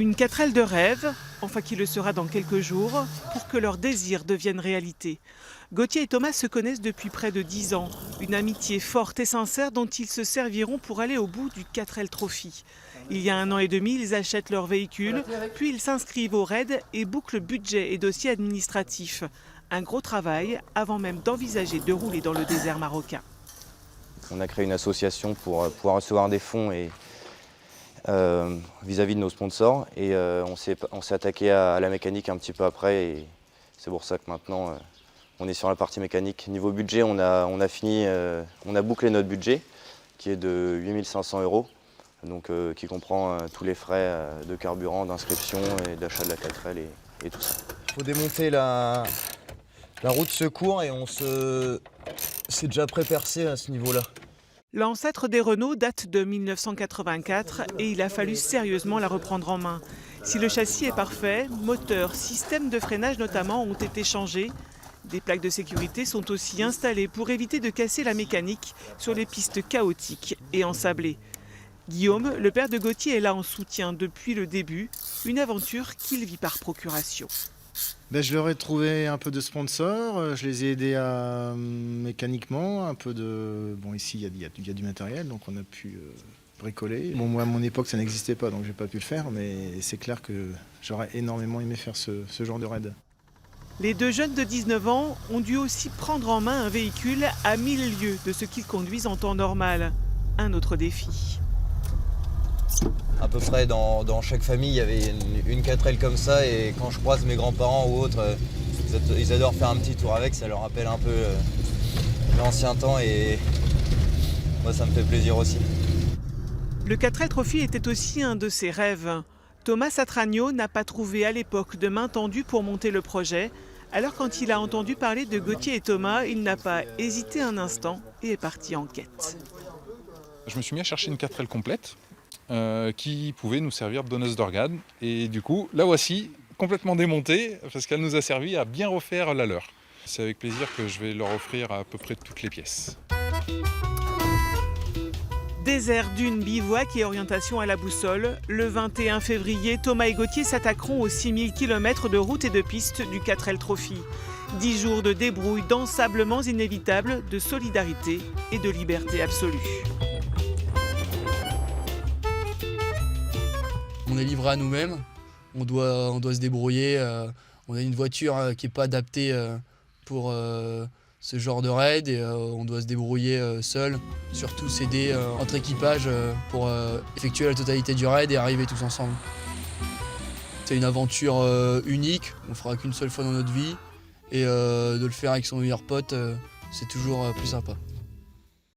Une 4L de rêve, enfin qui le sera dans quelques jours, pour que leur désir devienne réalité. Gauthier et Thomas se connaissent depuis près de 10 ans. Une amitié forte et sincère dont ils se serviront pour aller au bout du 4L Trophy. Il y a 1 an et demi, ils achètent leur véhicule, puis ils s'inscrivent au raid et bouclent budget et dossier administratif. Un gros travail avant même d'envisager de rouler dans le désert marocain. On a créé une association pour pouvoir recevoir des fonds vis-à-vis de nos sponsors et on s'est attaqué à la mécanique un petit peu après et c'est pour ça que maintenant on est sur la partie mécanique. Niveau budget, on a bouclé notre budget qui est de 8 500 €, donc qui comprend tous les frais de carburant, d'inscription et d'achat de la 4L et tout ça. Il faut démonter la roue de secours et c'est déjà pré-percé à ce niveau-là. L'ancêtre des Renault date de 1984 et il a fallu sérieusement la reprendre en main. Si le châssis est parfait, moteur, système de freinage notamment ont été changés. Des plaques de sécurité sont aussi installées pour éviter de casser la mécanique sur les pistes chaotiques et ensablées. Guillaume, le père de Gauthier, est là en soutien depuis le début, une aventure qu'il vit par procuration. Je leur ai trouvé un peu de sponsors, je les ai aidés mécaniquement, un peu de... Bon, ici, il y a du matériel, donc on a pu bricoler. Bon, moi, à mon époque, ça n'existait pas, donc j'ai pas pu le faire, mais c'est clair que j'aurais énormément aimé faire ce genre de raid. Les deux jeunes de 19 ans ont dû aussi prendre en main un véhicule à 1000 lieues de ce qu'ils conduisent en temps normal. Un autre défi. À peu près dans chaque famille, il y avait une 4L comme ça et quand je croise mes grands-parents ou autres, ils adorent faire un petit tour avec, ça leur rappelle un peu l'ancien temps et moi ça me fait plaisir aussi. Le 4L Trophy était aussi un de ses rêves. Thomas Satragno n'a pas trouvé à l'époque de main tendue pour monter le projet. Alors quand il a entendu parler de Gauthier et Thomas, il n'a pas hésité un instant et est parti en quête. Je me suis mis à chercher une 4L complète qui pouvait nous servir de donneuse d'organes. Et du coup, la voici complètement démontée parce qu'elle nous a servi à bien refaire la leur. C'est avec plaisir que je vais leur offrir à peu près toutes les pièces. Désert, dunes, bivouac et orientation à la boussole. Le 21 février, Thomas et Gauthier s'attaqueront aux 6000 km de route et de piste du 4L Trophy. 10 jours de débrouille, d'ensablements inévitables, de solidarité et de liberté absolue. On est livré à nous-mêmes, on doit se débrouiller. On a une voiture qui n'est pas adaptée pour ce genre de raid et on doit se débrouiller seul. Surtout s'aider entre équipages pour effectuer la totalité du raid et arriver tous ensemble. C'est une aventure unique, on ne fera qu'une seule fois dans notre vie et de le faire avec son meilleur pote, c'est toujours plus sympa.